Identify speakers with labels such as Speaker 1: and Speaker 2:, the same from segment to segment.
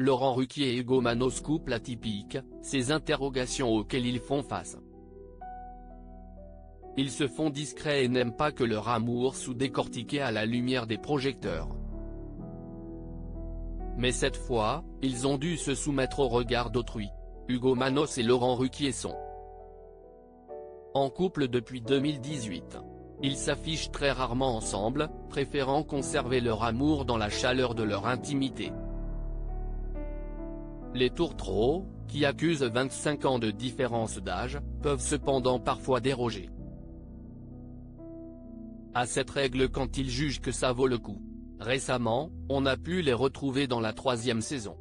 Speaker 1: Laurent Ruquier et Hugo Manos, couple atypique, ces interrogations auxquelles ils font face. Ils se font discrets et n'aiment pas que leur amour soit décortiqué à la lumière des projecteurs. Mais cette fois, ils ont dû se soumettre au regard d'autrui. Hugo Manos et Laurent Ruquier sont en couple depuis 2018. Ils s'affichent très rarement ensemble, préférant conserver leur amour dans la chaleur de leur intimité. Les tourtereaux, qui accusent 25 ans de différence d'âge, peuvent cependant parfois déroger à cette règle quand ils jugent que ça vaut le coup. Récemment, on a pu les retrouver dans la 3e saison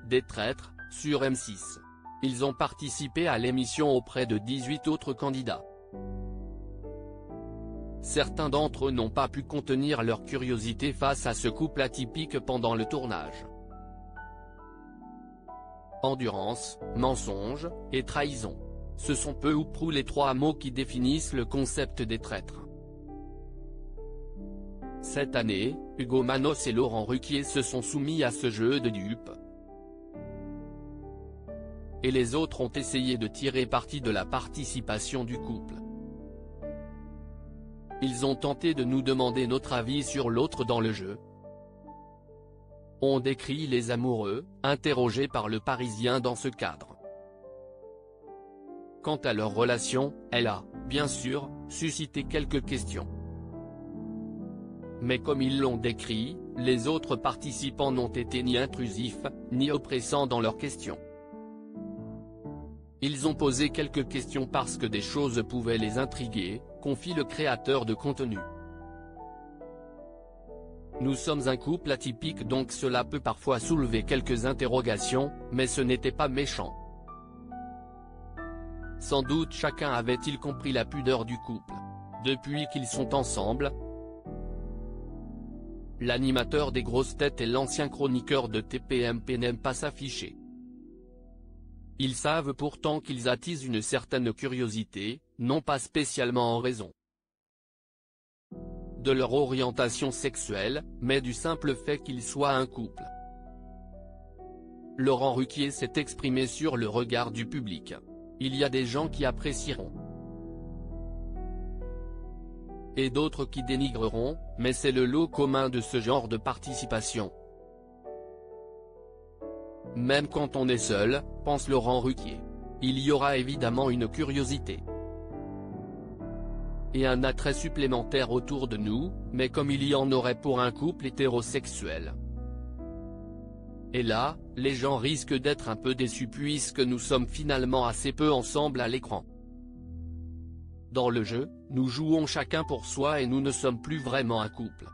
Speaker 1: des Traîtres, sur M6. Ils ont participé à l'émission auprès de 18 autres candidats. Certains d'entre eux n'ont pas pu contenir leur curiosité face à ce couple atypique pendant le tournage. Endurance, mensonge, et trahison. Ce sont peu ou prou les 3 mots qui définissent le concept des traîtres. Cette année, Hugo Manos et Laurent Ruquier se sont soumis à ce jeu de dupes. Et les autres ont essayé de tirer parti de la participation du couple. Ils ont tenté de nous demander notre avis sur l'autre dans le jeu. On décrit les amoureux, interrogés par Le Parisien dans ce cadre. Quant à leur relation, elle a, bien sûr, suscité quelques questions. Mais comme ils l'ont décrit, les autres participants n'ont été ni intrusifs, ni oppressants dans leurs questions. Ils ont posé quelques questions parce que des choses pouvaient les intriguer, confie le créateur de contenu. Nous sommes un couple atypique, donc cela peut parfois soulever quelques interrogations, mais ce n'était pas méchant. Sans doute chacun avait-il compris la pudeur du couple. Depuis qu'ils sont ensemble, l'animateur des grosses têtes et l'ancien chroniqueur de TPMP n'aiment pas s'afficher. Ils savent pourtant qu'ils attisent une certaine curiosité, non pas spécialement en raison de leur orientation sexuelle, mais du simple fait qu'ils soient un couple. Laurent Ruquier s'est exprimé sur le regard du public. Il y a des gens qui apprécieront et d'autres qui dénigreront, mais c'est le lot commun de ce genre de participation. Même quand on est seul, pense Laurent Ruquier. Il y aura évidemment une curiosité et un attrait supplémentaire autour de nous, mais comme il y en aurait pour un couple hétérosexuel. Et là, les gens risquent d'être un peu déçus puisque nous sommes finalement assez peu ensemble à l'écran. Dans le jeu, nous jouons chacun pour soi et nous ne sommes plus vraiment un couple.